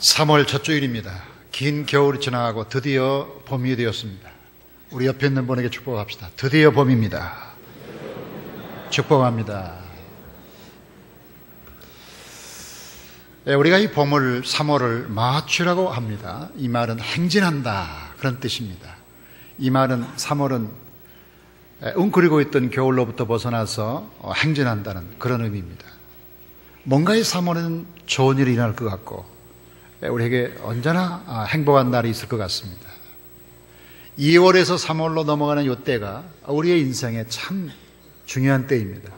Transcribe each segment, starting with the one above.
3월 첫 주일입니다. 긴 겨울이 지나가고 드디어 봄이 되었습니다. 우리 옆에 있는 분에게 축복합시다. 드디어 봄입니다. 축복합니다. 우리가 이 봄을 3월을 마추라고 합니다. 이 말은 행진한다 그런 뜻입니다. 이 말은 3월은 웅크리고 있던 겨울로부터 벗어나서 행진한다는 그런 의미입니다. 뭔가 이 3월에는 좋은 일이 일어날 것 같고 우리에게 언제나 행복한 날이 있을 것 같습니다. 2월에서 3월로 넘어가는 이 때가 우리의 인생에 참 중요한 때입니다.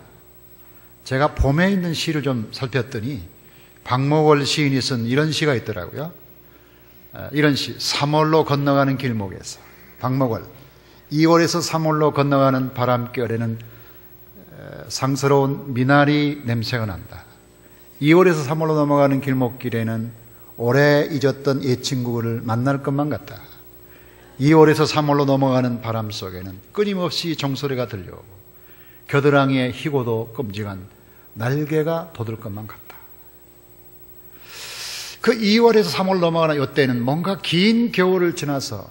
제가 봄에 있는 시를 좀 살폈더니 박목월 시인이 쓴 이런 시가 있더라고요. 이런 시, 3월로 건너가는 길목에서. 박목월, 2월에서 3월로 건너가는 바람결에는 상스러운 미나리 냄새가 난다. 2월에서 3월로 넘어가는 길목길에는 오래 잊었던 옛 친구를 만날 것만 같다. 2월에서 3월로 넘어가는 바람 속에는 끊임없이 종소리가 들려오고 겨드랑이에 희고도 끔찍한 날개가 돋을 것만 같다. 그 2월에서 3월 넘어가는 이때는 뭔가 긴 겨울을 지나서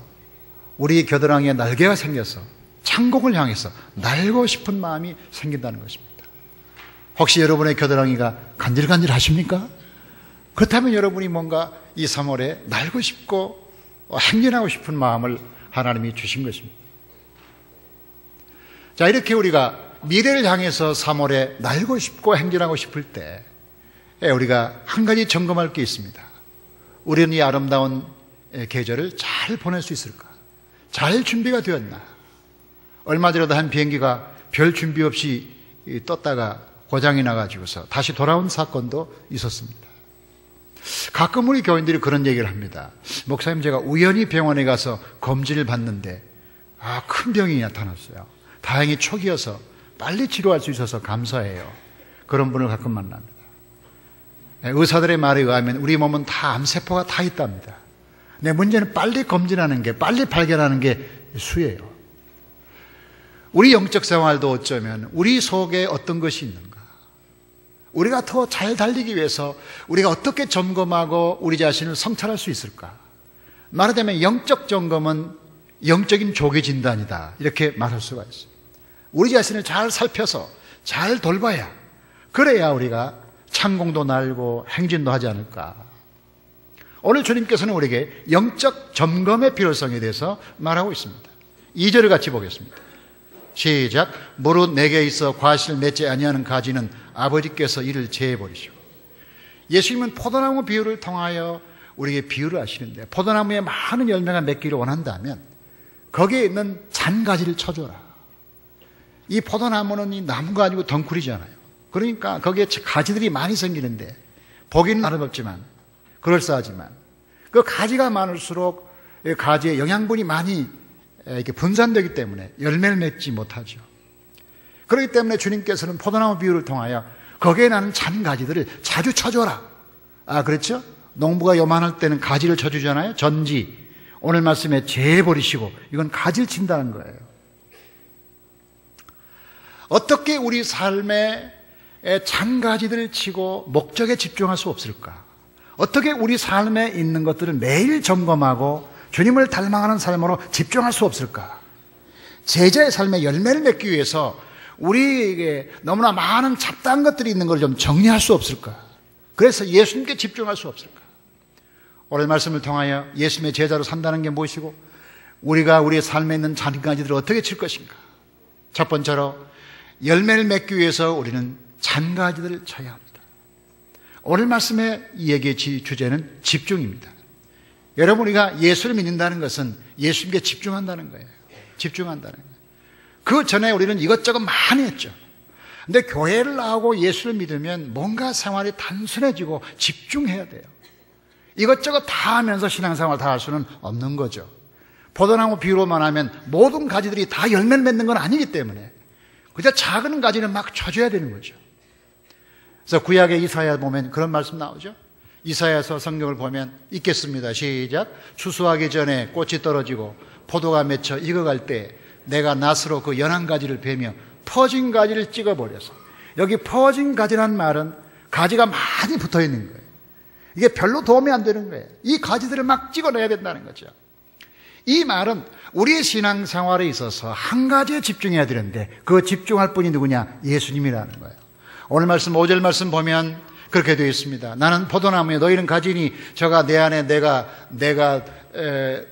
우리 겨드랑이에 날개가 생겨서 창공을 향해서 날고 싶은 마음이 생긴다는 것입니다. 혹시 여러분의 겨드랑이가 간질간질 하십니까? 그렇다면 여러분이 뭔가 이 3월에 날고 싶고 행진하고 싶은 마음을 하나님이 주신 것입니다. 자, 이렇게 우리가 미래를 향해서 3월에 날고 싶고 행진하고 싶을 때 우리가 한 가지 점검할 게 있습니다. 우리는 이 아름다운 계절을 잘 보낼 수 있을까? 잘 준비가 되었나? 얼마 전에도 한 비행기가 별 준비 없이 떴다가 고장이 나가지고서 다시 돌아온 사건도 있었습니다. 가끔 우리 교인들이 그런 얘기를 합니다. 목사님, 제가 우연히 병원에 가서 검진을 받는데 큰 병이 나타났어요. 다행히 초기여서 빨리 치료할 수 있어서 감사해요. 그런 분을 가끔 만납니다. 의사들의 말에 의하면 우리 몸은 다 암세포가 다 있답니다. 근데 문제는 빨리 검진하는 게, 빨리 발견하는 게 수예요. 우리 영적 생활도 어쩌면 우리 속에 어떤 것이 있는가? 우리가 더 잘 달리기 위해서 우리가 어떻게 점검하고 우리 자신을 성찰할 수 있을까? 말하자면 영적 점검은 영적인 조기 진단이다, 이렇게 말할 수가 있어요. 우리 자신을 잘 살펴서 잘 돌봐야, 그래야 우리가 창공도 날고 행진도 하지 않을까. 오늘 주님께서는 우리에게 영적 점검의 필요성에 대해서 말하고 있습니다. 2절을 같이 보겠습니다. 시작. 무릇 내게 있어 과실 맺지 아니하는 가지는 아버지께서 이를 제해버리시고. 예수님은 포도나무 비유를 통하여 우리에게 비유를 하시는데, 포도나무에 많은 열매가 맺기를 원한다면 거기에 있는 잔가지를 쳐줘라. 이 포도나무는 이 나무가 아니고 덩쿨이잖아요. 그러니까 거기에 가지들이 많이 생기는데 보기는 아름답지만, 그럴싸하지만 그 가지가 많을수록 가지에 영양분이 많이 이렇게 분산되기 때문에 열매를 맺지 못하죠. 그렇기 때문에 주님께서는 포도나무 비유를 통하여 거기에 나는 잔가지들을 자주 쳐줘라. 그렇죠? 농부가 요만할 때는 가지를 쳐주잖아요. 전지. 오늘 말씀에 재버리시고, 이건 가지를 친다는 거예요. 어떻게 우리 삶에 잔가지들을 치고 목적에 집중할 수 없을까? 어떻게 우리 삶에 있는 것들을 매일 점검하고 주님을 닮아가는 삶으로 집중할 수 없을까? 제자의 삶에 열매를 맺기 위해서 우리에게 너무나 많은 잡다한 것들이 있는 걸 좀 정리할 수 없을까? 그래서 예수님께 집중할 수 없을까? 오늘 말씀을 통하여 예수님의 제자로 산다는 게 무엇이고, 우리가 우리의 삶에 있는 잔가지들을 어떻게 칠 것인가? 첫 번째로 열매를 맺기 위해서 우리는 잔가지들을 쳐야 합니다. 오늘 말씀의 이 얘기의 주제는 집중입니다. 여러분, 우리가 예수를 믿는다는 것은 예수님께 집중한다는 거예요. 집중한다는 거예요. 그 전에 우리는 이것저것 많이 했죠. 근데 교회를 나오고 예수를 믿으면 뭔가 생활이 단순해지고 집중해야 돼요. 이것저것 다 하면서 신앙생활 다 할 수는 없는 거죠. 포도나무 비유로만 하면 모든 가지들이 다 열매를 맺는 건 아니기 때문에 그저 작은 가지는 막 쳐줘야 되는 거죠. 그래서 구약의 이사야 보면 그런 말씀 나오죠. 이사야서 성경을 보면 읽겠습니다. 시작. 추수하기 전에 꽃이 떨어지고 포도가 맺혀 익어갈 때 내가 낫으로 그 연한 가지를 베며 퍼진 가지를 찍어버려서. 여기 퍼진 가지란 말은 가지가 많이 붙어 있는 거예요. 이게 별로 도움이 안 되는 거예요. 이 가지들을 막 찍어내야 된다는 거죠. 이 말은 우리의 신앙생활에 있어서 한 가지에 집중해야 되는데 그 집중할 분이 누구냐? 예수님이라는 거예요. 오늘 말씀 5절 말씀 보면 그렇게 되어 있습니다. 나는 포도나무에 너희는 가지니 저가 내 안에 내가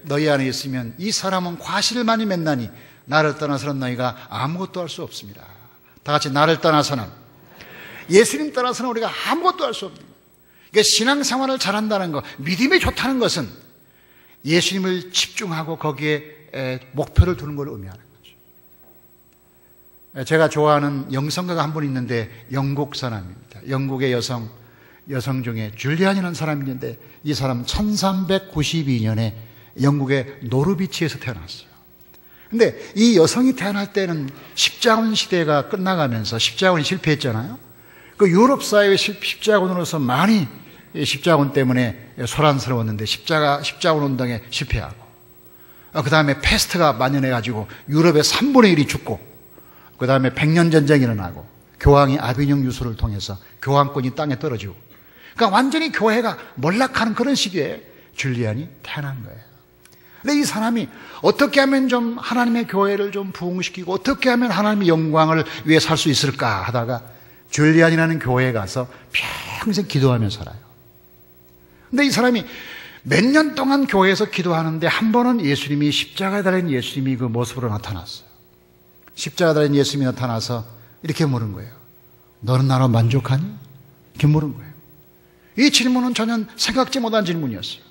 너희 안에 있으면 이 사람은 과실을 많이 맺나니 나를 떠나서는 너희가 아무것도 할 수 없습니다. 다 같이 나를 떠나서는, 예수님 떠나서는 우리가 아무것도 할 수 없는 거예요. 그러니까 신앙생활을 잘한다는 것, 믿음이 좋다는 것은 예수님을 집중하고 거기에 목표를 두는 걸 의미하는 거죠. 제가 좋아하는 영성가가 한 분 있는데 영국 사람입니다. 영국의 여성 중에 줄리안이라는 사람이 있는데 이 사람 1392년에 영국의 노르비치에서 태어났어요. 근데 이 여성이 태어날 때는 십자군 시대가 끝나가면서 십자군이 실패했잖아요. 그 유럽 사회의 십자군으로서 많이 십자군 때문에 소란스러웠는데 십자군 운동에 실패하고, 그 다음에 패스트가 만연해가지고 유럽의 3분의 1이 죽고, 그 다음에 백년전쟁이 일어나고, 교황이 아비뇽 유수를 통해서 교황권이 땅에 떨어지고, 그러니까 완전히 교회가 몰락하는 그런 시기에 줄리안이 태어난 거예요. 근데 이 사람이 어떻게 하면 좀 하나님의 교회를 좀 부흥시키고 어떻게 하면 하나님의 영광을 위해 살 수 있을까 하다가 줄리안이라는 교회에 가서 평생 기도하며 살아요. 근데 이 사람이 몇 년 동안 교회에서 기도하는데 한 번은 예수님이 십자가에 달린 예수님이 그 모습으로 나타났어요. 십자가에 달린 예수님이 나타나서 이렇게 물은 거예요. 너는 나로 만족하니? 이렇게 물은 거예요. 이 질문은 전혀 생각지 못한 질문이었어요.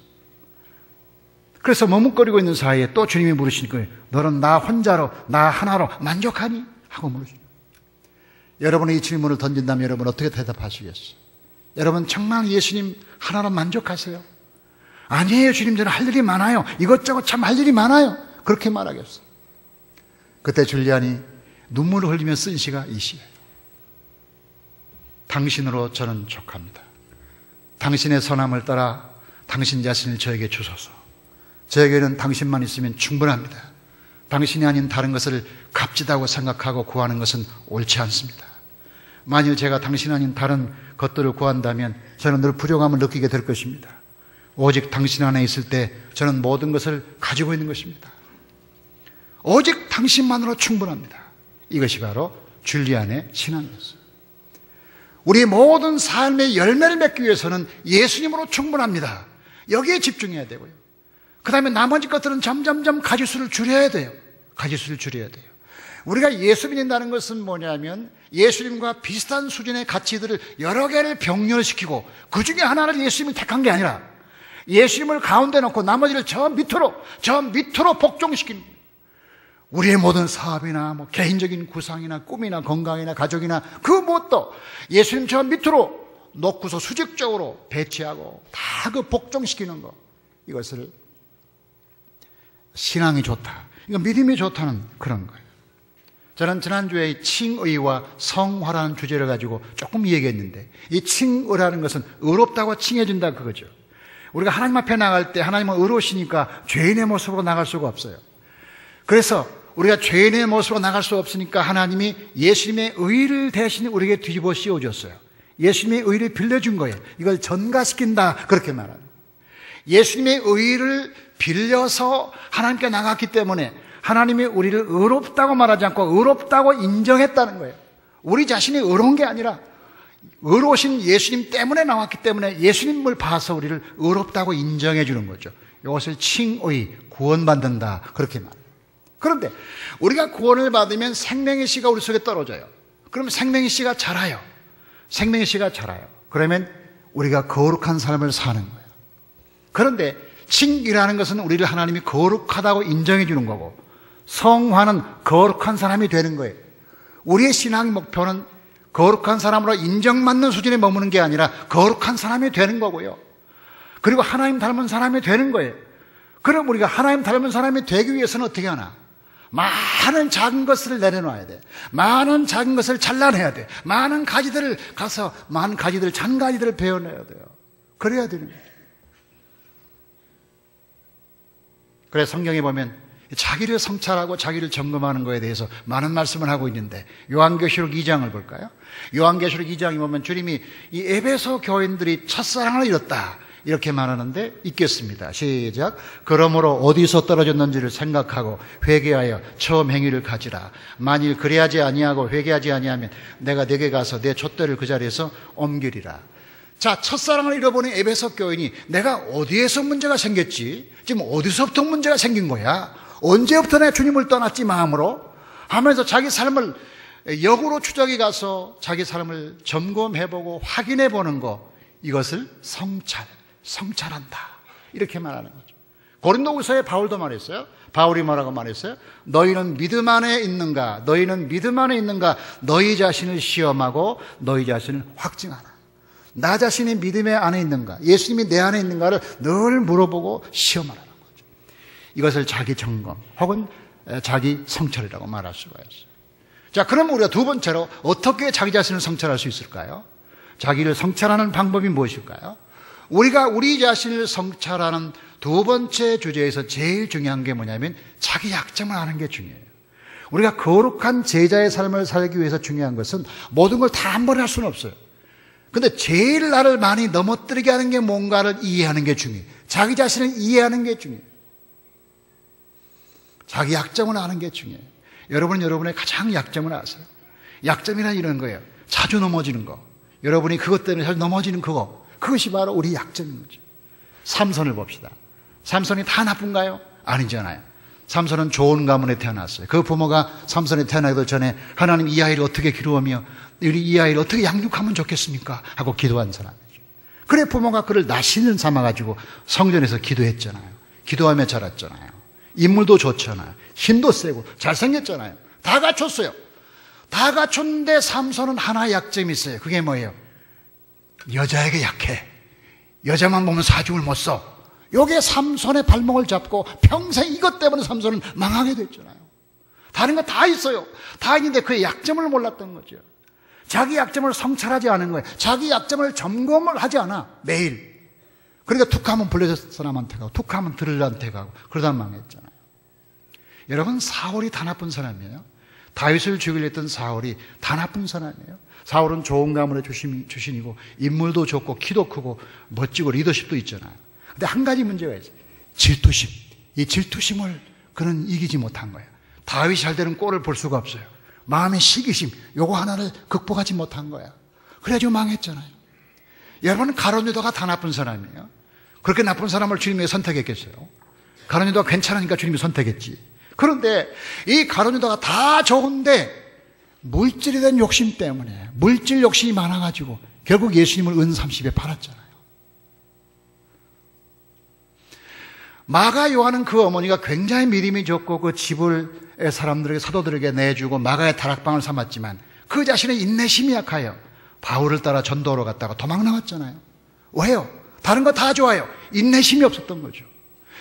그래서 머뭇거리고 있는 사이에 또 주님이 물으신 거예요. 너는 나 혼자로, 나 하나로 만족하니? 하고 물으시죠. 여러분이 이 질문을 던진다면 여러분 어떻게 대답하시겠어요? 여러분 정말 예수님 하나로 만족하세요? 아니에요, 주님, 저는 할 일이 많아요. 이것저것 참 할 일이 많아요. 그렇게 말하겠어요. 그때 줄리안이 눈물을 흘리며 쓴 시가 이 시예요. 당신으로 저는 족합니다. 당신의 선함을 따라 당신 자신을 저에게 주소서. 저에게는 당신만 있으면 충분합니다. 당신이 아닌 다른 것을 값지다고 생각하고 구하는 것은 옳지 않습니다. 만일 제가 당신 아닌 다른 것들을 구한다면 저는 늘 부족함을 느끼게 될 것입니다. 오직 당신 안에 있을 때 저는 모든 것을 가지고 있는 것입니다. 오직 당신만으로 충분합니다. 이것이 바로 줄리안의 신앙이었어요. 우리 모든 삶의 열매를 맺기 위해서는 예수님으로 충분합니다. 여기에 집중해야 되고요. 그 다음에 나머지 것들은 점점점 가지수를 줄여야 돼요. 가지수를 줄여야 돼요. 우리가 예수 믿는다는 것은 뭐냐면 예수님과 비슷한 수준의 가치들을 여러 개를 병렬시키고 그 중에 하나를 예수님이 택한 게 아니라 예수님을 가운데 놓고 나머지를 저 밑으로 복종시킵니다. 우리의 모든 사업이나 개인적인 구상이나 꿈이나 건강이나 가족이나 그 무엇도 예수님 저 밑으로 놓고서 수직적으로 배치하고 다 그 복종시키는 것, 이것을 신앙이 좋다, 이거 믿음이 좋다는 그런 거예요. 저는 지난주에 칭의와 성화라는 주제를 가지고 조금 얘기했는데, 이 칭의라는 것은 의롭다고 칭해준다 그거죠. 우리가 하나님 앞에 나갈 때 하나님은 의로우시니까 죄인의 모습으로 나갈 수가 없어요. 그래서 우리가 죄인의 모습으로 나갈 수 없으니까 하나님이 예수님의 의를 대신 우리에게 뒤집어 씌워줬어요. 예수님의 의를 빌려준 거예요. 이걸 전가시킨다 그렇게 말합니다. 예수님의 의를 빌려서 하나님께 나갔기 때문에 하나님이 우리를 의롭다고 말하지 않고 의롭다고 인정했다는 거예요. 우리 자신이 의로운 게 아니라 의로우신 예수님 때문에 나왔기 때문에 예수님을 봐서 우리를 의롭다고 인정해 주는 거죠. 이것을 칭의, 구원받는다 그렇게 말합니다. 그런데 우리가 구원을 받으면 생명의 씨가 우리 속에 떨어져요. 그러면 생명의 씨가 자라요. 생명의 씨가 자라요. 그러면 우리가 거룩한 삶을 사는 거예요. 그런데 칭이라는 것은 우리를 하나님이 거룩하다고 인정해 주는 거고, 성화는 거룩한 사람이 되는 거예요. 우리의 신앙의 목표는 거룩한 사람으로 인정받는 수준에 머무는 게 아니라 거룩한 사람이 되는 거고요. 그리고 하나님 닮은 사람이 되는 거예요. 그럼 우리가 하나님 닮은 사람이 되기 위해서는 어떻게 하나? 많은 작은 것을 내려놔야 돼. 많은 작은 것을 잘라내야 돼. 많은 가지들을 가서 많은 가지들, 잔가지들을 베어내야 돼요. 그래야 되는 거예요. 그래서 성경에 보면 자기를 성찰하고 자기를 점검하는 것에 대해서 많은 말씀을 하고 있는데 요한계시록 2장을 볼까요? 요한계시록 2장에 보면 주님이 이 에베소 교인들이 첫사랑을 잃었다 이렇게 말하는데 읽겠습니다. 시작. 그러므로 어디서 떨어졌는지를 생각하고 회개하여 처음 행위를 가지라. 만일 그래야지 아니하고 회개하지 아니하면 내가 네게 가서 내 촛대를 그 자리에서 옮기리라. 자, 첫사랑을 잃어버린 에베소 교인이 내가 어디에서 문제가 생겼지? 지금 어디서부터 문제가 생긴 거야? 언제부터 내가 주님을 떠났지 마음으로? 하면서 자기 삶을 역으로 추적해 가서 자기 삶을 점검해보고 확인해보는 거, 이것을 성찰한다 이렇게 말하는 거죠. 고린도후서에 바울도 말했어요. 바울이 뭐라고 말했어요? 너희는 믿음 안에 있는가? 너희는 믿음 안에 있는가? 너희 자신을 시험하고 너희 자신을 확증하라. 나 자신이 믿음의 안에 있는가? 예수님이 내 안에 있는가를 늘 물어보고 시험하라는 거죠. 이것을 자기 점검 혹은 자기 성찰이라고 말할 수가 있어요. 자, 그럼 우리가 두 번째로 어떻게 자기 자신을 성찰할 수 있을까요? 자기를 성찰하는 방법이 무엇일까요? 우리가 우리 자신을 성찰하는 두 번째 주제에서 제일 중요한 게 뭐냐면 자기 약점을 아는 게 중요해요. 우리가 거룩한 제자의 삶을 살기 위해서 중요한 것은 모든 걸 다 한 번에 할 수는 없어요. 근데 제일 나를 많이 넘어뜨리게 하는 게 뭔가를 이해하는 게 중요해요. 자기 자신을 이해하는 게 중요해요. 자기 약점을 아는 게 중요해요. 여러분은 여러분의 가장 약점을 아세요. 약점이란 이런 거예요. 자주 넘어지는 거. 여러분이 그것 때문에 자주 넘어지는 그거. 그것이 바로 우리 약점인 거죠. 삼손을 봅시다. 삼손이 다 나쁜가요? 아니잖아요. 삼손은 좋은 가문에 태어났어요. 그 부모가 삼손이 태어나기도 전에 하나님 이 아이를 어떻게 기르며 우리 이 아이를 어떻게 양육하면 좋겠습니까? 하고 기도한 사람이죠. 그래 부모가 그를 나시는 삼아가지고 성전에서 기도했잖아요. 기도하며 자랐잖아요. 인물도 좋잖아요. 힘도 세고 잘생겼잖아요. 다 갖췄어요. 다 갖췄는데 삼손은 하나의 약점이 있어요. 그게 뭐예요? 여자에게 약해. 여자만 보면 사죽을 못 써. 요게 삼손의 발목을 잡고 평생 이것 때문에 삼손은 망하게 됐잖아요. 다른 거 다 있어요. 다 있는데 그의 약점을 몰랐던 거죠. 자기 약점을 성찰하지 않은 거예요. 자기 약점을 점검을 하지 않아. 매일. 그러니까 툭하면 블레셋 사람한테 가고 툭하면 드를한테 가고 그러다 망했잖아요. 여러분, 사울이 다 나쁜 사람이에요. 다윗을 죽이려 했던 사울이 다 나쁜 사람이에요. 사울은 좋은 가문의 출신이고 인물도 좋고 키도 크고 멋지고 리더십도 있잖아요. 근데 한 가지 문제가 있어요. 질투심. 이 질투심을 그는 이기지 못한 거예요. 다윗이 잘 되는 꼴을 볼 수가 없어요. 마음의 시기심, 요거 하나를 극복하지 못한 거야. 그래가지고 망했잖아요. 여러분은 가룟 유다가 다 나쁜 사람이에요. 그렇게 나쁜 사람을 주님이 선택했겠어요? 가룟 유다가 괜찮으니까 주님이 선택했지. 그런데 이 가룟 유다가 다 좋은데 물질에 대한 욕심 때문에, 물질 욕심이 많아가지고 결국 예수님을 은 30에 팔았잖아요. 마가 요한은 그 어머니가 굉장히 믿음이 좋고 그 집을 사람들에게, 사도들에게 내주고 마가의 다락방을 삼았지만 그 자신의 인내심이 약하여 바울을 따라 전도로 갔다가 도망 나왔잖아요. 왜요? 다른 거 다 좋아요. 인내심이 없었던 거죠.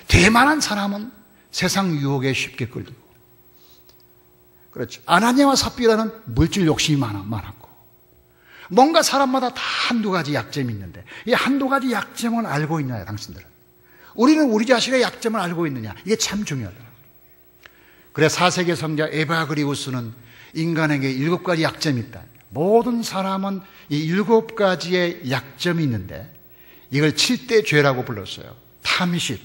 대만한 사람은 세상 유혹에 쉽게 끌리고, 그렇죠. 아나니아와 삽비라는 물질 욕심이 많았고, 뭔가 사람마다 다 한두 가지 약점이 있는데 이 한두 가지 약점을 알고 있나요, 당신들은? 우리는 우리 자신의 약점을 알고 있느냐? 이게 참 중요하다. 그래 4세기 성자 에바그리우스는 인간에게 7가지 약점이 있다. 모든 사람은 이 7가지의 약점이 있는데 이걸 7대 죄라고 불렀어요. 탐식,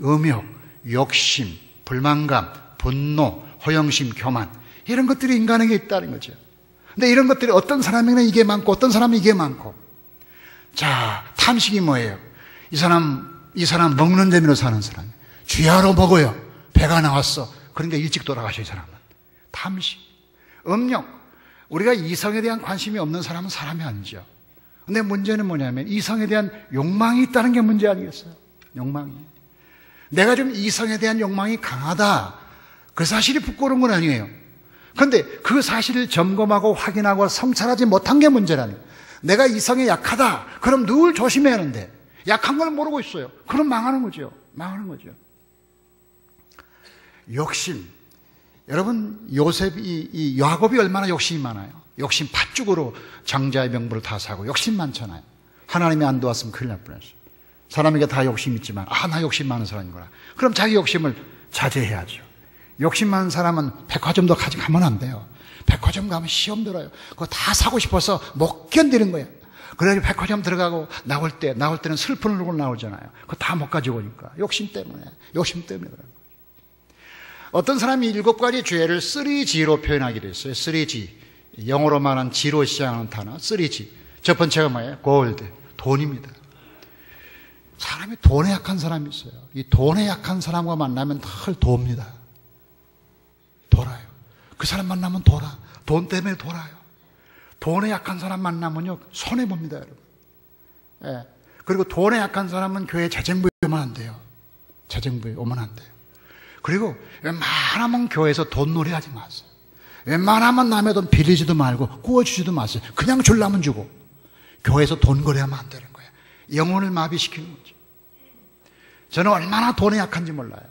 음욕, 욕심, 불만감, 분노, 허영심, 교만, 이런 것들이 인간에게 있다는 거죠. 근데 이런 것들이 어떤 사람에게는 이게 많고 어떤 사람은 이게 많고. 자, 탐식이 뭐예요? 이 사람 먹는 재미로 사는 사람. 쥐하러 먹어요. 배가 나왔어. 그러니까 일찍 돌아가셔, 이 사람은. 탐식. 음욕. 우리가 이성에 대한 관심이 없는 사람은 사람이 아니죠. 근데 문제는 뭐냐면 이성에 대한 욕망이 있다는 게 문제 아니겠어요? 욕망이. 내가 좀 이성에 대한 욕망이 강하다. 그 사실이 부끄러운 건 아니에요. 그런데 그 사실을 점검하고 확인하고 성찰하지 못한 게 문제라는 거예요. 내가 이성에 약하다. 그럼 늘 조심해야 하는데 약한 걸 모르고 있어요. 그럼 망하는 거죠. 망하는 거죠. 욕심. 여러분, 이 야곱이 얼마나 욕심이 많아요. 욕심 팥죽으로 장자의 명부를 다 사고 욕심 많잖아요. 하나님이 안 도왔으면 큰일 날 뻔했어요. 사람에게 다 욕심 있지만 나 욕심 많은 사람이구나. 그럼 자기 욕심을 자제해야죠. 욕심 많은 사람은 백화점도 가면 안 돼요. 백화점 가면 시험 들어요. 그거 다 사고 싶어서 못 견디는 거예요. 그래가지고 백화점 들어가고 나올 때는 슬픈 얼굴 나오잖아요. 그거 다 못 가지고 오니까. 욕심 때문에 그런 거예요. 어떤 사람이 7가지 죄를 3G로 표현하기로 했어요. 3G. 영어로 말한 G로 시작하는 단어, 3G. 첫 번째가 뭐예요? 골드. 돈입니다. 사람이 돈에 약한 사람이 있어요. 이 돈에 약한 사람과 만나면 늘 돕니다. 돌아요. 그 사람 만나면 돌아. 돈 때문에 돌아요. 돈에 약한 사람 만나면요, 손해봅니다, 여러분. 예. 그리고 돈에 약한 사람은 교회 재정부에 오면 안 돼요. 재정부에 오면 안 돼요. 그리고 웬만하면 교회에서 돈 노래하지 마세요. 웬만하면 남의 돈 빌리지도 말고 구워주지도 마세요. 그냥 주려면 주고. 교회에서 돈 거래하면 안 되는 거예요. 영혼을 마비시키는 거죠. 저는 얼마나 돈에 약한지 몰라요.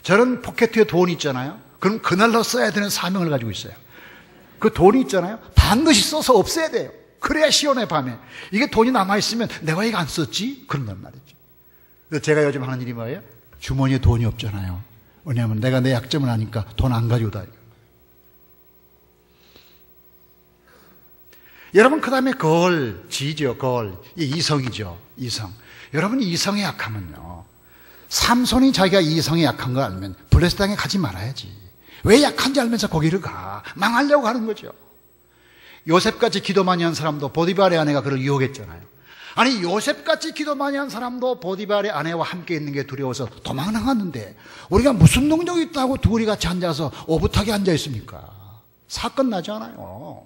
저는 포켓에 돈이 있잖아요. 그럼 그날로 써야 되는 사명을 가지고 있어요. 그 돈이 있잖아요. 반드시 써서 없애야 돼요. 그래야 시원해, 밤에. 이게 돈이 남아있으면 내가 이거 안 썼지? 그런단 말이죠. 그래서 제가 요즘 하는 일이 뭐예요? 주머니에 돈이 없잖아요. 왜냐하면 내가 내 약점을 아니까 돈 안 가지고 다녀요. 여러분, 그 다음에 지죠. 이성이죠. 이성. 여러분, 이성에 약하면요, 삼손이 자기가 이성에 약한 걸 알면 블레셋 땅에 가지 말아야지. 왜 약한지 알면서 거기를 가? 망하려고 하는 거죠. 요셉같이 기도 많이 한 사람도 보디발의 아내가 그를 유혹했잖아요. 아니, 요셉같이 기도 많이 한 사람도 보디발의 아내와 함께 있는 게 두려워서 도망 나갔는데 우리가 무슨 능력이 있다고 둘이 같이 앉아서 오붓하게 앉아 있습니까? 사건 나지 않아요.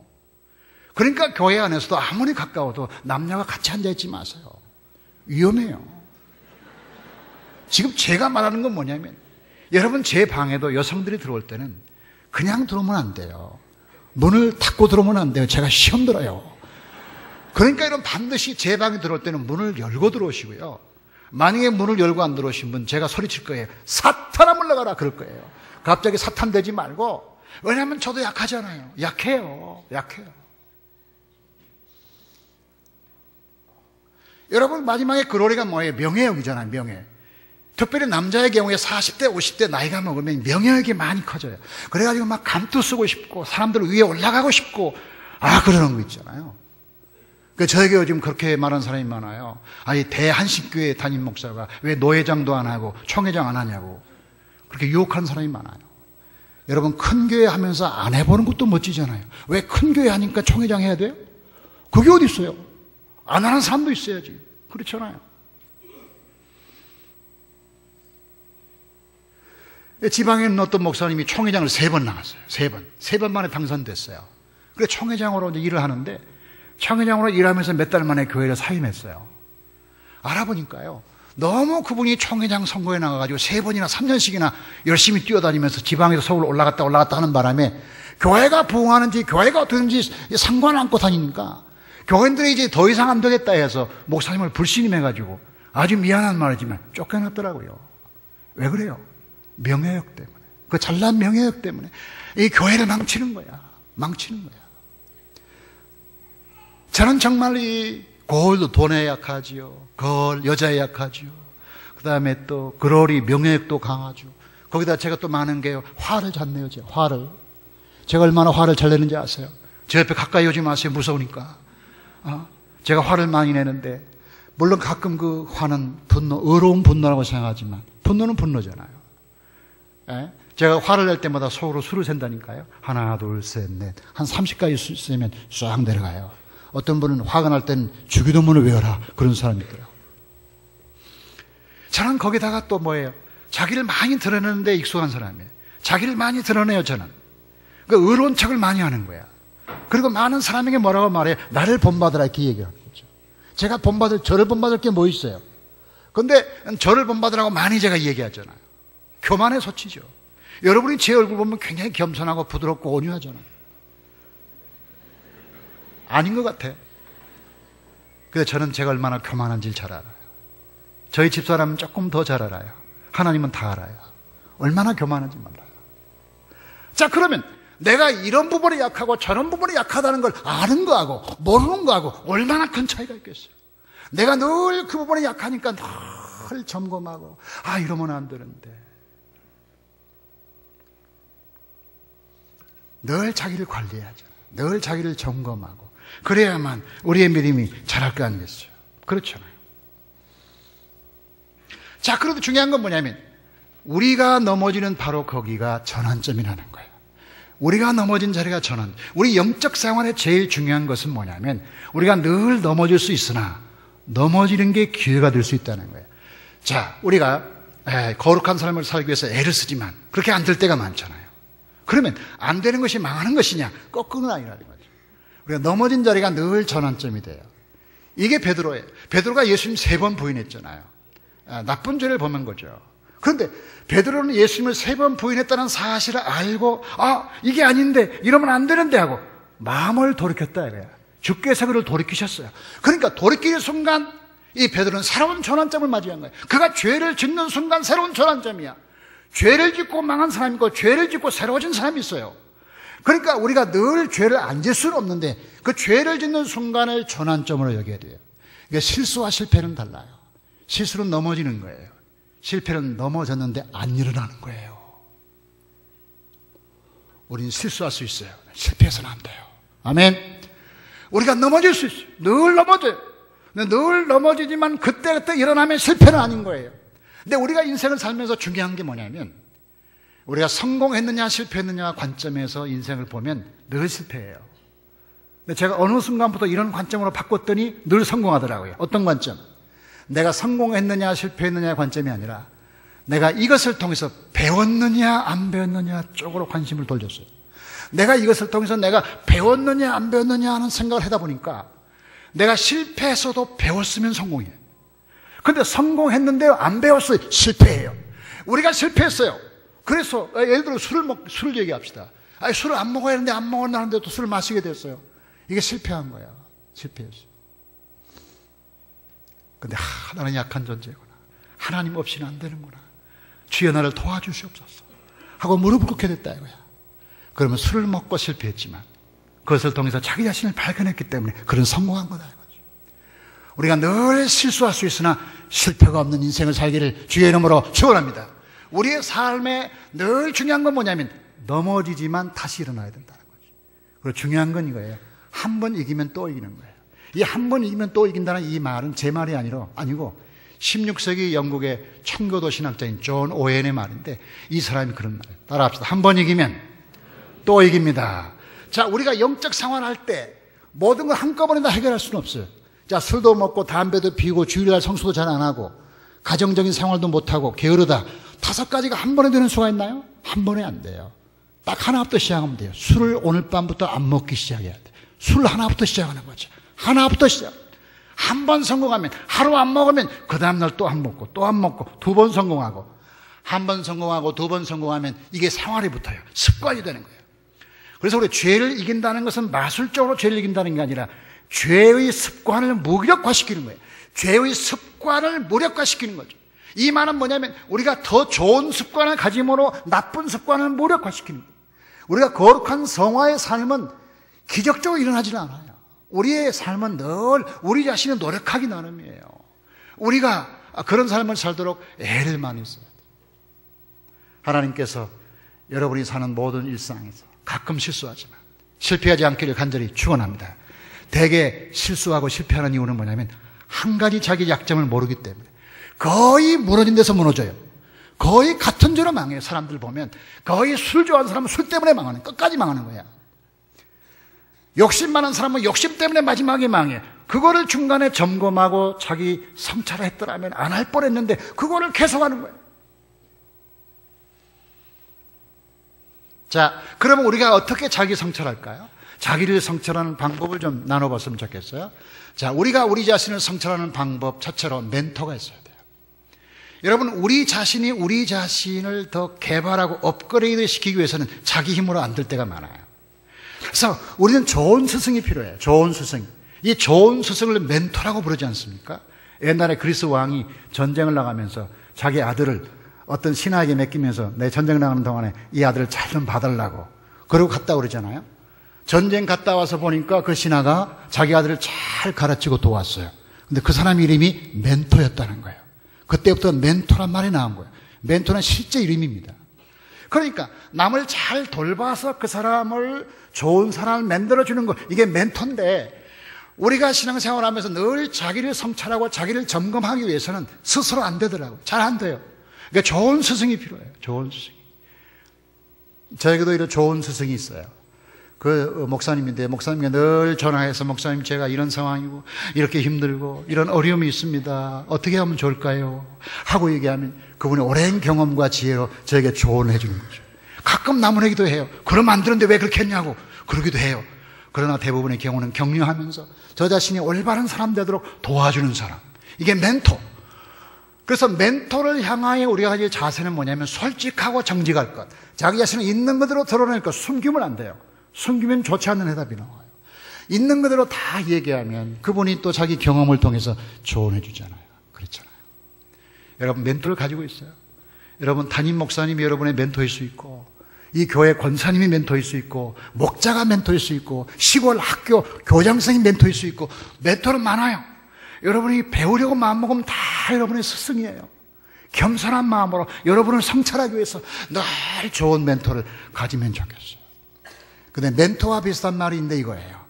그러니까 교회 안에서도 아무리 가까워도 남녀가 같이 앉아 있지 마세요. 위험해요. 지금 제가 말하는 건 뭐냐면, 여러분, 제 방에도 여성들이 들어올 때는 그냥 들어오면 안 돼요. 문을 닫고 들어오면 안 돼요. 제가 시험 들어요. 그러니까 여러분, 반드시 제 방에 들어올 때는 문을 열고 들어오시고요. 만약에 문을 열고 안 들어오신 분, 제가 소리칠 거예요. 사탄아 물러가라, 그럴 거예요. 갑자기 사탄 되지 말고. 왜냐하면 저도 약하잖아요. 약해요. 여러분, 마지막에 그로리가 뭐예요? 명예욕이잖아요. 명예. 특별히 남자의 경우에 40대, 50대 나이가 먹으면 명예욕이 많이 커져요. 그래가지고 막 감투 쓰고 싶고 사람들 위에 올라가고 싶고 그러는 거 있잖아요. 저에게 요즘 그렇게 말하는 사람이 많아요. 아니, 대한식교회 담임 목사가 왜 노회장도 안 하고 총회장 안 하냐고 그렇게 유혹하는 사람이 많아요. 여러분, 큰 교회 하면서 안 해보는 것도 멋지잖아요. 왜 큰 교회 하니까 총회장 해야 돼요? 그게 어디 있어요? 안 하는 사람도 있어야지. 그렇잖아요. 지방에 있는 어떤 목사님이 총회장을 3번 나갔어요. 3번 만에 당선됐어요. 그래 총회장으로 이제 일을 하는데, 총회장으로 일하면서 몇 달 만에 교회를 사임했어요. 알아보니까요, 너무 그분이 총회장 선거에 나가가지고 3번이나 3년씩이나 열심히 뛰어다니면서 지방에서 서울 올라갔다 하는 바람에 교회가 부흥하는지 교회가 어떻게 되는지 상관 않고 다니니까 교인들이 이제 더 이상 안 되겠다 해서 목사님을 불신임해가지고 아주 미안한 말이지만 쫓겨났더라고요. 왜 그래요? 명예욕 때문에. 그 잘난 명예욕 때문에 이 교회를 망치는 거야. 저는 정말 이 돈에 약하지요. 여자에 약하지요. 그 다음에 또 그로리 명예욕도 강하죠. 거기다 제가 또 많은 게요, 화를 잘 내요. 제가 얼마나 화를 잘 내는지 아세요? 제 옆에 가까이 오지 마세요. 무서우니까. 제가 화를 많이 내는데, 물론 가끔 그 화는 의로운 분노라고 생각하지만 분노는 분노잖아요. 제가 화를 낼 때마다 속으로 수를 센다니까요. 하나, 둘, 셋, 넷. 한 30까지 세면 쫙 내려가요. 어떤 분은 화가 날 때는 주기도문을 외워라, 그런 사람이 있더라고요. 저는 거기다가 또 뭐예요? 자기를 많이 드러내는데 익숙한 사람이에요. 자기를 많이 드러내요, 저는. 그 의로운 척을 많이 하는 거야. 그리고 많은 사람에게 뭐라고 말해요? 나를 본받으라, 이렇게 얘기하는 거죠. 저를 본받을 게 뭐 있어요? 근데 저를 본받으라고 많이 제가 얘기하잖아요. 교만의 소치죠. 여러분이 제 얼굴 보면 굉장히 겸손하고 부드럽고 온유하잖아요. 아닌 것 같아. 그래서 저는 제가 얼마나 교만한지를 잘 알아요. 저희 집사람은 조금 더 잘 알아요. 하나님은 다 알아요. 얼마나 교만한지 몰라요. 자, 그러면 내가 이런 부분이 약하고 저런 부분이 약하다는 걸 아는 거하고 모르는 거하고 얼마나 큰 차이가 있겠어요. 내가 늘 그 부분이 약하니까 늘 점검하고 이러면 안 되는데. 늘 자기를 관리해야죠. 늘 자기를 점검하고 그래야만 우리의 믿음이 자랄 거 아니겠어요? 그렇잖아요. 자, 그래도 중요한 건 뭐냐면 우리가 넘어지는 바로 거기가 전환점이라는 거예요. 우리가 넘어진 자리가 전환. 우리 영적 생활에 제일 중요한 것은 뭐냐면 우리가 늘 넘어질 수 있으나 넘어지는 게 기회가 될 수 있다는 거예요. 자, 우리가 거룩한 삶을 살기 위해서 애를 쓰지만 그렇게 안 될 때가 많잖아요. 그러면 안 되는 것이 망하는 것이냐? 거꾸로는 아니라는 거죠. 우리가 넘어진 자리가 늘 전환점이 돼요. 이게 베드로예요. 베드로가 예수님 3번 부인했잖아요. 나쁜 죄를 범한 거죠. 그런데 베드로는 예수님을 3번 부인했다는 사실을 알고 이게 아닌데 이러면 안 되는데 하고 마음을 돌이켰다 이거야. 주께서 그를 돌이키셨어요. 그러니까 돌이키는 순간 이 베드로는 새로운 전환점을 맞이한 거예요. 그가 죄를 짓는 순간 새로운 전환점이야. 죄를 짓고 망한 사람이 있고 죄를 짓고 새로워진 사람이 있어요. 그러니까 우리가 늘 죄를 안 질 수는 없는데 그 죄를 짓는 순간을 전환점으로 여겨야 돼요. 그러니까 실수와 실패는 달라요. 실수는 넘어지는 거예요. 실패는 넘어졌는데 안 일어나는 거예요. 우리는 실수할 수 있어요. 실패해서는 안 돼요. 아멘. 우리가 넘어질 수 있어요. 늘 넘어져요. 늘 넘어지지만 그때그때 일어나면 실패는 아닌 거예요. 근데 우리가 인생을 살면서 중요한 게 뭐냐면 우리가 성공했느냐 실패했느냐 관점에서 인생을 보면 늘 실패해요. 근데 제가 어느 순간부터 이런 관점으로 바꿨더니 늘 성공하더라고요. 어떤 관점? 내가 성공했느냐 실패했느냐 관점이 아니라 내가 이것을 통해서 배웠느냐 안 배웠느냐 쪽으로 관심을 돌렸어요. 내가 이것을 통해서 내가 배웠느냐 안 배웠느냐 하는 생각을 하다 보니까 내가 실패했어도 배웠으면 성공이에요. 근데 성공했는데요 안 배웠어요. 실패해요. 우리가 실패했어요. 그래서 예를 들어 술을 얘기합시다. 술을 안 먹어야 하는데 안 먹었는데 또 술을 마시게 됐어요. 이게 실패한 거야. 실패했어요. 근데 나는 약한 존재구나. 하나님 없이는 안 되는구나. 주여 나를 도와주시옵소서 하고 무릎을 꿇게 됐다 이거야. 그러면 술을 먹고 실패했지만 그것을 통해서 자기 자신을 발견했기 때문에 그런 성공한 거다 이거죠. 우리가 늘 실수할 수 있으나 실패가 없는 인생을 살기를 주의 이름으로 축원합니다. 우리의 삶에 늘 중요한 건 뭐냐면 넘어지지만 다시 일어나야 된다는 거죠. 그리고 중요한 건 이거예요. 한 번 이기면 또 이기는 거예요. 이 한 번 이기면 또 이긴다는 이 말은 제 말이 아니고 16세기 영국의 청교도 신학자인 존 오웬의 말인데 이 사람이 그런 말이에요. 따라합시다. 한 번 이기면 또 이깁니다. 자, 우리가 영적 생활할 때 모든 걸 한꺼번에 다 해결할 수는 없어요. 자, 술도 먹고 담배도 피우고 주일날 성수도 잘 안 하고 가정적인 생활도 못하고 게으르다. 5가지가 한 번에 되는 수가 있나요? 한 번에 안 돼요. 딱 하나부터 시작하면 돼요. 술을 오늘 밤부터 안 먹기 시작해야 돼. 술 하나부터 시작하는 거죠. 하나부터 시작. 한 번 성공하면 하루 안 먹으면 그 다음날 또 안 먹고 또 안 먹고 2번 성공하고 한 번 성공하고 2번 성공하면 이게 생활이 붙어요. 습관이 되는 거예요. 그래서 우리 죄를 이긴다는 것은 마술적으로 죄를 이긴다는 게 아니라 죄의 습관을 무력화시키는 거예요. 죄의 습관을 무력화시키는 거죠. 이 말은 뭐냐면 우리가 더 좋은 습관을 가짐으로 나쁜 습관을 무력화시키는 거예요. 우리가 거룩한 성화의 삶은 기적적으로 일어나지는 않아요. 우리의 삶은 늘 우리 자신을 노력하기 나름이에요. 우리가 그런 삶을 살도록 애를 많이 써야 돼요. 하나님께서 여러분이 사는 모든 일상에서 가끔 실수하지만 실패하지 않기를 간절히 축원합니다. 대개 실수하고 실패하는 이유는 뭐냐면 한 가지 자기 약점을 모르기 때문에 거의 무너진 데서 무너져요. 거의 같은 죄로 망해요. 사람들 보면 거의 술 좋아하는 사람은 술 때문에 망하는, 끝까지 망하는 거야. 욕심 많은 사람은 욕심 때문에 마지막에 망해. 그거를 중간에 점검하고 자기 성찰을 했더라면 안 할 뻔했는데 그거를 계속하는 거예요. 자, 그러면 우리가 어떻게 자기 성찰할까요? 자기를 성찰하는 방법을 좀 나눠봤으면 좋겠어요. 자, 우리가 우리 자신을 성찰하는 방법 첫째로 멘토가 있어야 돼요. 여러분, 우리 자신이 우리 자신을 더 개발하고 업그레이드 시키기 위해서는 자기 힘으로 안 될 때가 많아요. 그래서 우리는 좋은 스승이 필요해요. 좋은 스승. 이 좋은 스승을 멘토라고 부르지 않습니까? 옛날에 그리스 왕이 전쟁을 나가면서 자기 아들을 어떤 신하에게 맡기면서 내 전쟁 나가는 동안에 이 아들을 잘 좀 봐달라고 그러고 갔다 그러잖아요. 전쟁 갔다 와서 보니까 그 신하가 자기 아들을 잘 가르치고 도왔어요. 근데 그 사람 이름이 멘토였다는 거예요. 그때부터 멘토란 말이 나온 거예요. 멘토는 실제 이름입니다. 그러니까 남을 잘 돌봐서 그 사람을 좋은 사람을 만들어주는 것, 이게 멘토인데, 우리가 신앙생활하면서 늘 자기를 성찰하고 자기를 점검하기 위해서는 스스로 안 되더라고요. 잘 안 돼요. 그러니까 좋은 스승이 필요해요. 좋은 스승이. 저에게도 이런 좋은 스승이 있어요. 그 목사님인데, 목사님이 늘 전화해서, 목사님 제가 이런 상황이고 이렇게 힘들고 이런 어려움이 있습니다, 어떻게 하면 좋을까요? 하고 얘기하면 그분의 오랜 경험과 지혜로 저에게 조언을 해주는 거죠. 가끔 나무라기도 해요. 그러면 안 되는데 왜 그렇게 했냐고 그러기도 해요. 그러나 대부분의 경우는 격려하면서 저 자신이 올바른 사람 되도록 도와주는 사람, 이게 멘토. 그래서 멘토를 향하여 우리가 가질 자세는 뭐냐면 솔직하고 정직할 것, 자기 자신을 있는 그대로 드러낼 것, 숨기면 안 돼요. 숨기면 좋지 않는 해답이 나와요. 있는 그대로 다 얘기하면 그분이 또 자기 경험을 통해서 조언해 주잖아요. 그렇잖아요. 여러분 멘토를 가지고 있어요. 여러분 담임 목사님이 여러분의 멘토일 수 있고, 이 교회 권사님이 멘토일 수 있고, 목자가 멘토일 수 있고, 시골 학교 교장선생님이 멘토일 수 있고, 멘토는 많아요. 여러분이 배우려고 마음먹으면 다 여러분의 스승이에요. 겸손한 마음으로 여러분을 성찰하기 위해서 늘 좋은 멘토를 가지면 좋겠어요. 근데 멘토와 비슷한 말이 있는데 이거예요.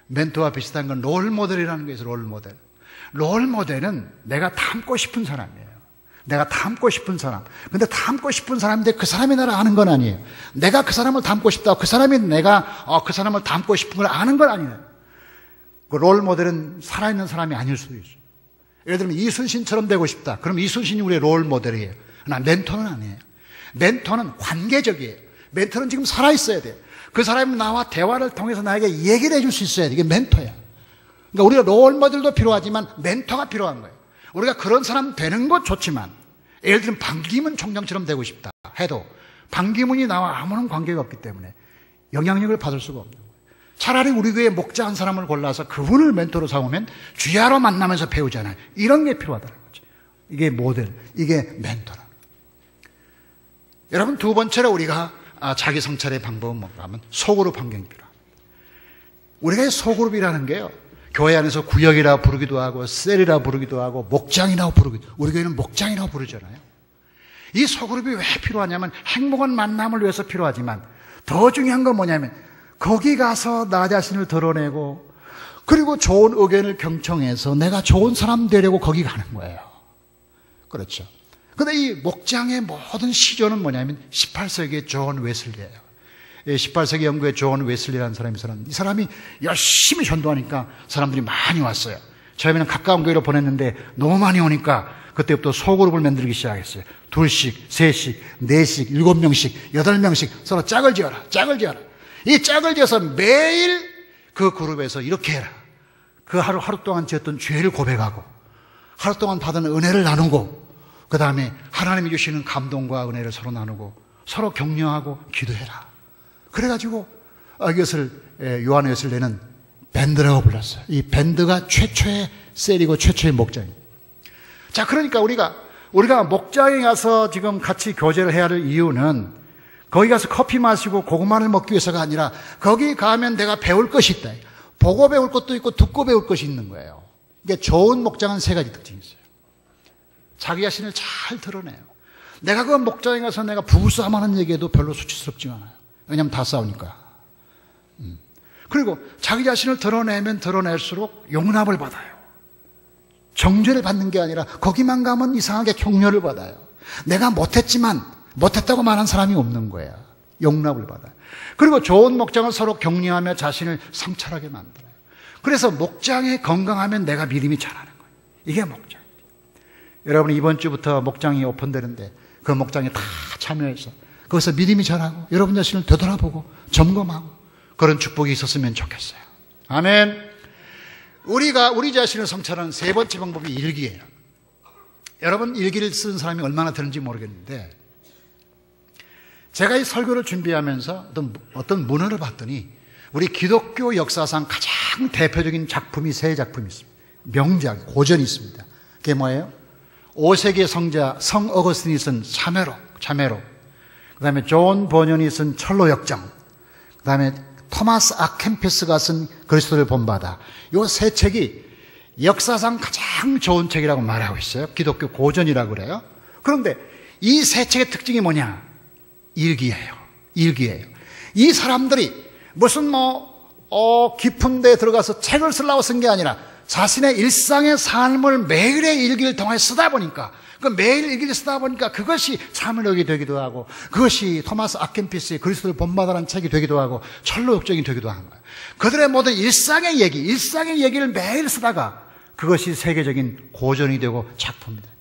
멘토와 비슷한 건 롤모델이라는 게 있어요. 롤모델. 롤모델은 내가 닮고 싶은 사람이에요. 내가 닮고 싶은 사람. 근데 닮고 싶은 사람인데 그 사람이 나를 아는 건 아니에요. 내가 그 사람을 닮고 싶다, 그 사람이 내가 그 사람을 닮고 싶은 걸 아는 건 아니에요. 그 롤모델은 살아있는 사람이 아닐 수도 있어요. 예를 들면 이순신처럼 되고 싶다, 그럼 이순신이 우리의 롤모델이에요. 그러나 멘토는 아니에요. 멘토는 관계적이에요. 멘토는 지금 살아있어야 돼요. 그 사람이 나와 대화를 통해서 나에게 얘기를 해줄 수 있어야 돼. 이게 멘토야. 그러니까 우리가 롤모델도 필요하지만 멘토가 필요한 거예요. 우리가 그런 사람 되는 것 좋지만, 예를 들면 반기문 총장처럼 되고 싶다 해도 반기문이 나와 아무런 관계가 없기 때문에 영향력을 받을 수가 없는 거예요. 차라리 우리 교회 목자 한 사람을 골라서 그분을 멘토로 삼으면 주야로 만나면서 배우잖아요. 이런 게 필요하다는 거죠. 이게 모델, 이게 멘토라. 여러분 두 번째로 우리가 자기 성찰의 방법은 뭔가 하면 소그룹 환경이 필요합니다. 우리가 소그룹이라는 게요, 교회 안에서 구역이라 부르기도 하고 셀이라 부르기도 하고 목장이라고 부르기도, 우리 교회는 목장이라고 부르잖아요. 이 소그룹이 왜 필요하냐면 행복한 만남을 위해서 필요하지만 더 중요한 건 뭐냐면 거기 가서 나 자신을 드러내고, 그리고 좋은 의견을 경청해서 내가 좋은 사람 되려고 거기 가는 거예요. 그렇죠. 근데 이 목장의 모든 시조는 뭐냐면 18세기의 존 웨슬리예요. 18세기 영국의 존 웨슬리라는 사람이 있었는데, 이 사람이 열심히 전도하니까 사람들이 많이 왔어요. 처음에는 가까운 교회로 보냈는데 너무 많이 오니까 그때부터 소그룹을 만들기 시작했어요. 2씩, 3씩, 4씩, 7명씩, 8명씩 서로 짝을 지어라. 이 짝을 지어서 매일 그 그룹에서 이렇게 해라. 그 하루 동안 지었던 죄를 고백하고, 하루 동안 받은 은혜를 나누고, 그 다음에 하나님이 주시는 감동과 은혜를 서로 나누고, 서로 격려하고 기도해라. 그래가지고 이것을 요한의 내는 밴드라고 불렀어요. 이 밴드가 최초의 셀이고 최초의 목장입니다. 자, 그러니까 우리가 목장에 가서 지금 같이 교제를 해야 할 이유는 거기 가서 커피 마시고 고구마를 먹기 위해서가 아니라, 거기 가면 내가 배울 것이 있다. 보고 배울 것도 있고 듣고 배울 것이 있는 거예요. 이게 좋은 목장은 3가지 특징이 있어요. 자기 자신을 잘 드러내요. 내가 그 목장에 가서 내가 부부싸움하는 얘기해도 별로 수치스럽지 않아요. 왜냐하면 다 싸우니까. 그리고 자기 자신을 드러내면 드러낼수록 용납을 받아요. 정죄를 받는 게 아니라 거기만 가면 이상하게 격려를 받아요. 내가 못했다고 말한 사람이 없는 거야. 용납을 받아요. 그리고 좋은 목장을 서로 격려하며 자신을 성찰하게 만들어요. 그래서 목장이 건강하면 내가 믿음이 자라는 거예요. 이게 목장. 여러분 이번 주부터 목장이 오픈되는데 그 목장에 다 참여해서 거기서 믿음이 자라고 여러분 자신을 되돌아보고 점검하고 그런 축복이 있었으면 좋겠어요. 아멘. 우리가 우리 자신을 성찰하는 3번째 방법이 일기예요. 여러분 일기를 쓰는 사람이 얼마나 되는지 모르겠는데, 제가 이 설교를 준비하면서 어떤 문헌을 봤더니 우리 기독교 역사상 가장 대표적인 작품이 3작품이 있습니다. 명작, 고전이 있습니다. 그게 뭐예요? 5세기의 성자 성 어거스틴이 쓴 참회록, 그 다음에 존 버년이 쓴 철로역정, 그 다음에 토마스 아켄피스가 쓴 그리스도를 본받아. 이 3책이 역사상 가장 좋은 책이라고 말하고 있어요. 기독교 고전이라고 그래요. 그런데 이 3책의 특징이 뭐냐? 일기예요. 일기예요. 이 사람들이 무슨 깊은 데에 들어가서 책을 쓰려고 쓴 게 아니라 자신의 일상의 삶을 매일의 일기를 통해 쓰다 보니까, 그 매일 일기를 쓰다 보니까 그것이 참을력이 되기도 하고, 그것이 토마스 아켄피스의 그리스도를 본받아라는 책이 되기도 하고, 철로역정이 되기도 하는 거예요. 그들의 모든 일상의 얘기를 매일 쓰다가 그것이 세계적인 고전이 되고 작품이 되는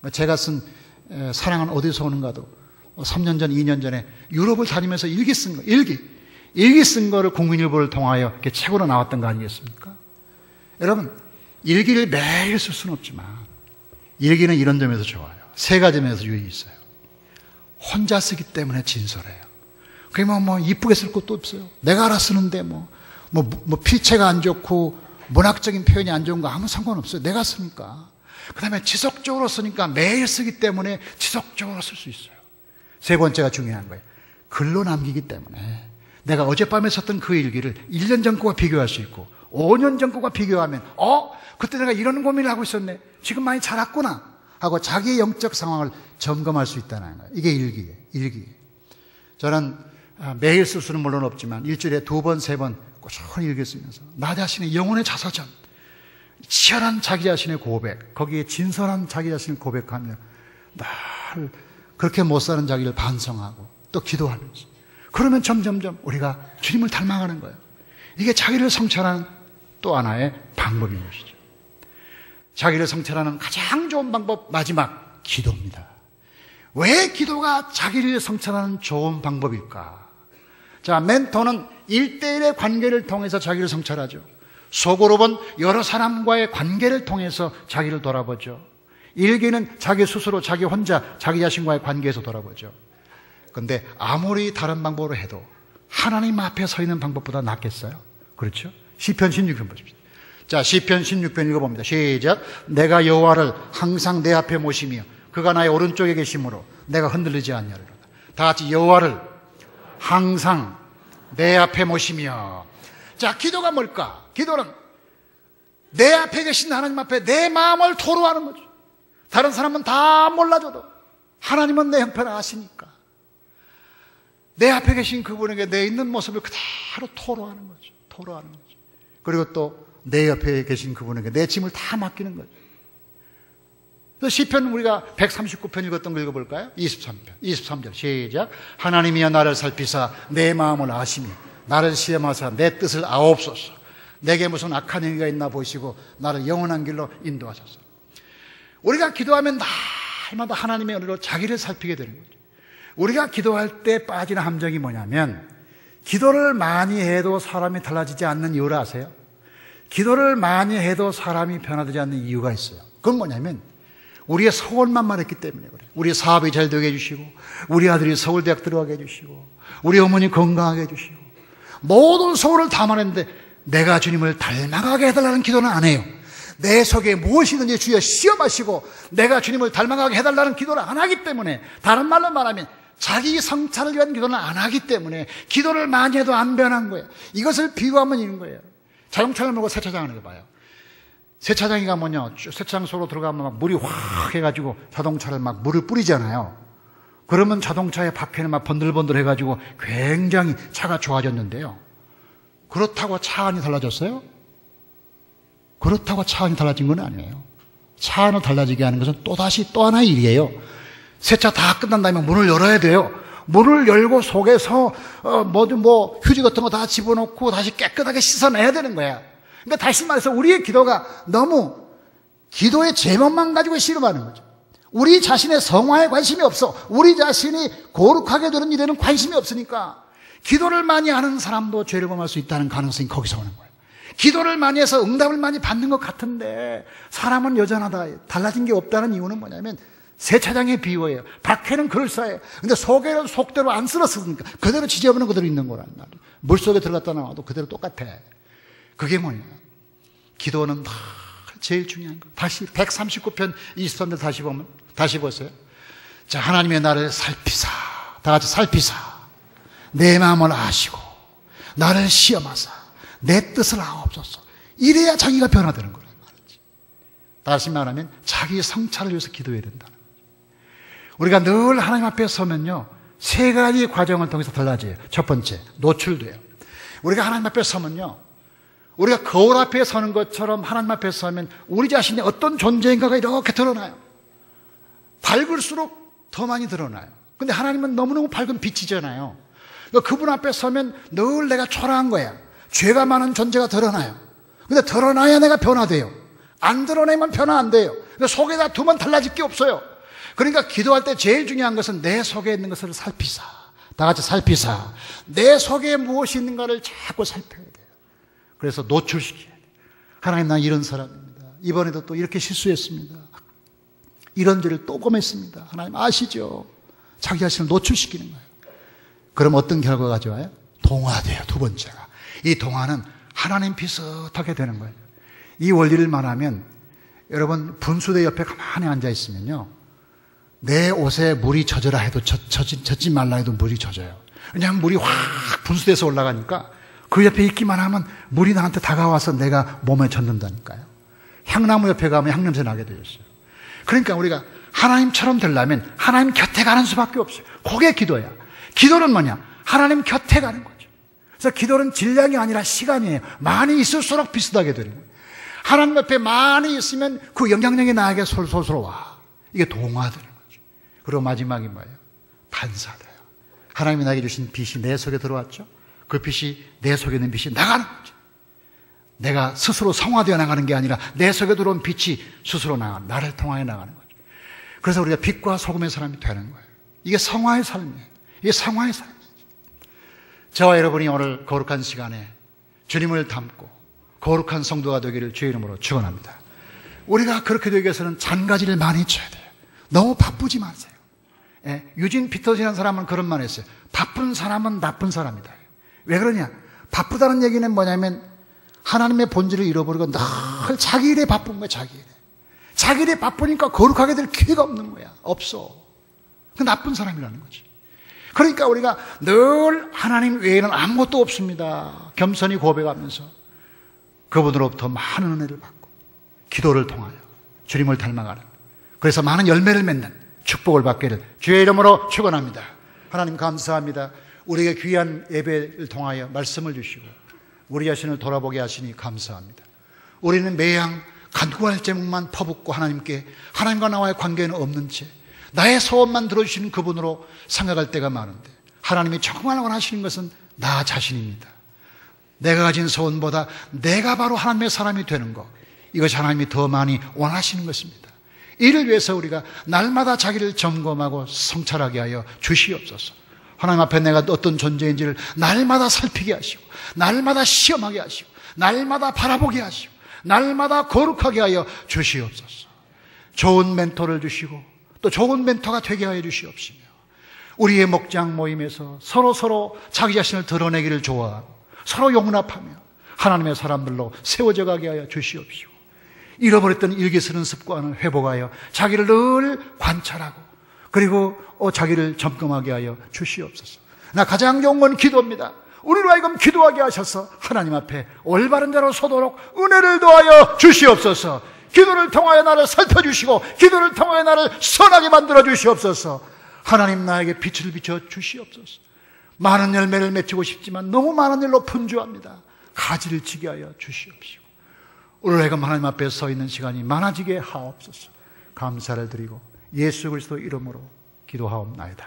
거예요. 제가 쓴 사랑은 어디서 오는가도 3년 전, 2년 전에 유럽을 다니면서 일기 쓴 거, 일기 쓴 거를 국민일보를 통하여 이렇게 책으로 나왔던 거 아니겠습니까? 여러분, 일기를 매일 쓸 수는 없지만 일기는 이런 점에서 좋아요. 세 가지 점에서 유익이 있어요. 혼자 쓰기 때문에 진솔해요. 그러면 이쁘게 쓸 것도 없어요. 내가 알아 쓰는데 필체가 안 좋고 문학적인 표현이 안 좋은 거 아무 상관없어요. 내가 쓰니까. 그 다음에 지속적으로 쓰니까 매일 쓰기 때문에 지속적으로 쓸 수 있어요. 세 번째가 중요한 거예요. 글로 남기기 때문에 내가 어젯밤에 썼던 그 일기를 1년 전 거와 비교할 수 있고 5년 전 거와 비교하면 그때 내가 이런 고민을 하고 있었네. 지금 많이 자랐구나 하고 자기의 영적 상황을 점검할 수 있다는 거예요. 이게 일기예요. 일기. 저는 매일 쓸 수는 물론 없지만 일주일에 2번, 3번 꾸준히 일기 쓰면서 나 자신의 영혼의 자서전, 치열한 자기 자신의 고백, 거기에 진솔한 자기 자신을 고백하며 늘 그렇게 못 사는 자기를 반성하고 또 기도하면서, 그러면 점점점 우리가 주님을 닮아가는 거예요. 이게 자기를 성찰하는 또 하나의 방법인 것이죠. 자기를 성찰하는 가장 좋은 방법, 마지막 기도입니다. 왜 기도가 자기를 성찰하는 좋은 방법일까? 자, 멘토는 1대1의 관계를 통해서 자기를 성찰하죠. 소그룹은 여러 사람과의 관계를 통해서 자기를 돌아보죠. 일기는 자기 스스로, 자기 혼자, 자기 자신과의 관계에서 돌아보죠. 그런데 아무리 다른 방법으로 해도 하나님 앞에 서 있는 방법보다 낫겠어요? 그렇죠? 시편 16편 보십시오. 자, 시편 16편 읽어봅니다. 시작. 내가 여호와를 항상 내 앞에 모시며 그가 나의 오른쪽에 계심으로 내가 흔들리지 않냐리로다. 다 같이 여호와를 항상 내 앞에 모시며. 자, 기도가 뭘까? 기도는 내 앞에 계신 하나님 앞에 내 마음을 토로하는 거죠. 다른 사람은 다 몰라줘도 하나님은 내 형편을 아시니까 내 앞에 계신 그분에게 내 있는 모습을 그대로 토로하는 거죠. 토로하는 거죠. 그리고 또 내 옆에 계신 그분에게 내 짐을 다 맡기는 거죠. 그래서 시편 우리가 139편 읽었던 거 읽어볼까요? 23절 시작. 하나님이여 나를 살피사 내 마음을 아시며 나를 시험하사 내 뜻을 아옵소서. 내게 무슨 악한 행위가 있나 보시고 나를 영원한 길로 인도하소서. 우리가 기도하면 날마다 하나님의 은혜로 자기를 살피게 되는 거죠. 우리가 기도할 때 빠지는 함정이 뭐냐면, 기도를 많이 해도 사람이 달라지지 않는 이유를 아세요? 기도를 많이 해도 사람이 변화되지 않는 이유가 있어요. 그건 뭐냐면 우리의 소원만 말했기 때문에 그래요. 우리 사업이 잘 되게 해주시고, 우리 아들이 서울대학 들어가게 해주시고, 우리 어머니 건강하게 해주시고, 모든 소원을 다 말했는데 내가 주님을 닮아가게 해달라는 기도는 안 해요. 내 속에 무엇이든지 주여 시험하시고 내가 주님을 닮아가게 해달라는 기도를 안 하기 때문에, 다른 말로 말하면 자기 성찰을 위한 기도는 안 하기 때문에 기도를 많이 해도 안 변한 거예요. 이것을 비유하면 이런 거예요. 자동차를 몰고 세차장을 해봐요. 세차장이가 뭐냐, 세차장소로 들어가면 막 물이 확 해가지고 자동차를 막 물을 뿌리잖아요. 그러면 자동차의 바퀴는 막 번들번들 해가지고 굉장히 차가 좋아졌는데요. 그렇다고 차 안이 달라졌어요? 그렇다고 차 안이 달라진 건 아니에요. 차 안을 달라지게 하는 것은 또다시 또 하나의 일이에요. 세차 다 끝난 다음에 문을 열어야 돼요. 문을 열고 속에서 휴지 같은 거 다 집어넣고 다시 깨끗하게 씻어내야 되는 거야. 그러니까 다시 말해서 우리의 기도가 너무 기도의 제목만 가지고 씨름하는 거죠. 우리 자신의 성화에 관심이 없어. 우리 자신이 거룩하게 되는 일에는 관심이 없으니까 기도를 많이 하는 사람도 죄를 범할 수 있다는 가능성이 거기서 오는 거예요. 기도를 많이 해서 응답을 많이 받는 것 같은데 사람은 여전하다, 달라진 게 없다는 이유는 뭐냐면 세차장의 비유예요. 밖에는 그럴싸해요. 근데 속에는 속대로 안 쓸었으니까 그대로 지저분한 그대로 있는 거란 말이에요. 물속에 들어갔다 나와도 그대로 똑같아. 그게 뭐냐, 기도는 제일 중요한 거. 다시 139편 23절 다시 보세요. 자, 하나님의 나를 살피사, 다 같이 살피사 내 마음을 아시고 나를 시험하사 내 뜻을 아옵소서. 이래야 자기가 변화되는 거란 말이지. 다시 말하면 자기 성찰을 위해서 기도해야 된다는 거죠. 우리가 늘 하나님 앞에 서면요, 세 가지 과정을 통해서 달라져요. 첫 번째, 노출돼요. 우리가 하나님 앞에 서면요, 우리가 거울 앞에 서는 것처럼 하나님 앞에 서면 우리 자신이 어떤 존재인가가 이렇게 드러나요. 밝을수록 더 많이 드러나요. 근데 하나님은 너무너무 밝은 빛이잖아요. 그분 앞에 서면 늘 내가 초라한 거야. 죄가 많은 존재가 드러나요. 근데 드러나야 내가 변화돼요. 안 드러내면 변화 안 돼요. 속에다 두면 달라질 게 없어요. 그러니까 기도할 때 제일 중요한 것은 내 속에 있는 것을 살피사. 다 같이 살피사. 내 속에 무엇이 있는가를 자꾸 살펴야 돼요. 그래서 노출시켜야 돼요. 하나님, 난 이런 사람입니다. 이번에도 또 이렇게 실수했습니다. 이런 죄를 또 범했습니다. 하나님 아시죠? 자기 자신을 노출시키는 거예요. 그럼 어떤 결과가 가져와요? 동화돼요. 두 번째가. 이 동화는 하나님 비슷하게 되는 거예요. 이 원리를 말하면, 여러분 분수대 옆에 가만히 앉아 있으면요, 내 옷에 물이 젖어라 해도 젖지 말라 해도 물이 젖어요. 왜냐하면 물이 확 분수대에서 올라가니까 그 옆에 있기만 하면 물이 나한테 다가와서 내가 몸에 젖는다니까요. 향나무 옆에 가면 향냄새 나게 되었어요. 그러니까 우리가 하나님처럼 되려면 하나님 곁에 가는 수밖에 없어요. 그게 기도야. 기도는 뭐냐? 하나님 곁에 가는 거죠. 그래서 기도는 질량이 아니라 시간이에요. 많이 있을수록 비슷하게 되는 거예요. 하나님 옆에 많이 있으면 그 영향력이 나에게 솔솔솔 와. 이게 동화되는 거죠. 그리고 마지막이 뭐예요? 반사돼요. 하나님이 나에게 주신 빛이 내 속에 들어왔죠. 그 빛이 내 속에 있는 빛이 나가는 거죠. 내가 스스로 성화되어 나가는 게 아니라 내 속에 들어온 빛이 스스로 나를 통하여 나가는 거죠. 그래서 우리가 빛과 소금의 사람이 되는 거예요. 이게 성화의 삶이에요. 이게 성화의 삶이에요. 저와 여러분이 오늘 거룩한 시간에 주님을 닮고 거룩한 성도가 되기를 주의 이름으로 축원합니다. 우리가 그렇게 되기 위해서는 잔가지를 많이 쳐야 돼요. 너무 바쁘지 마세요. 유진 피터슨이라는 사람은 그런 말 했어요. 바쁜 사람은 나쁜 사람이다. 왜 그러냐? 바쁘다는 얘기는 뭐냐면 하나님의 본질을 잃어버리고 늘 자기 일에 바쁜 거야. 자기 일에. 자기 일에 바쁘니까 거룩하게 될 기회가 없는 거야. 없어. 그 나쁜 사람이라는 거지. 그러니까 우리가 늘 하나님 외에는 아무것도 없습니다. 겸손히 고백하면서 그분으로부터 많은 은혜를 받고 기도를 통하여 주님을 닮아가는, 그래서 많은 열매를 맺는 축복을 받기를 주의 이름으로 축원합니다. 하나님 감사합니다. 우리에게 귀한 예배를 통하여 말씀을 주시고 우리 자신을 돌아보게 하시니 감사합니다. 우리는 매양 간구할 제목만 퍼붓고 하나님과 나와의 관계는 없는 채 나의 소원만 들어주시는 그분으로 생각할 때가 많은데, 하나님이 정말 원하시는 것은 나 자신입니다. 내가 가진 소원보다 내가 바로 하나님의 사람이 되는 것, 이것이 하나님이 더 많이 원하시는 것입니다. 이를 위해서 우리가 날마다 자기를 점검하고 성찰하게 하여 주시옵소서. 하나님 앞에 내가 어떤 존재인지를 날마다 살피게 하시고, 날마다 시험하게 하시고, 날마다 바라보게 하시고, 날마다 거룩하게 하여 주시옵소서. 좋은 멘토를 주시고 또 좋은 멘토가 되게 하여 주시옵시며, 우리의 목장 모임에서 서로 자기 자신을 드러내기를 좋아하고 서로 용납하며 하나님의 사람들로 세워져 가게 하여 주시옵시고, 잃어버렸던 일기 쓰는 습관을 회복하여 자기를 늘 관찰하고 그리고 자기를 점검하게 하여 주시옵소서. 나 가장 좋은 건 기도입니다. 우리로 하여금 기도하게 하셔서 하나님 앞에 올바른 자로 서도록 은혜를 더하여 주시옵소서. 기도를 통하여 나를 살펴주시고 기도를 통하여 나를 선하게 만들어 주시옵소서. 하나님, 나에게 빛을 비춰 주시옵소서. 많은 열매를 맺히고 싶지만 너무 많은 일로 분주합니다. 가지를 치게 하여 주시옵시고, 오늘 하여금 하나님 앞에 서 있는 시간이 많아지게 하옵소서. 감사를 드리고 예수 그리스도 이름으로 기도하옵나이다.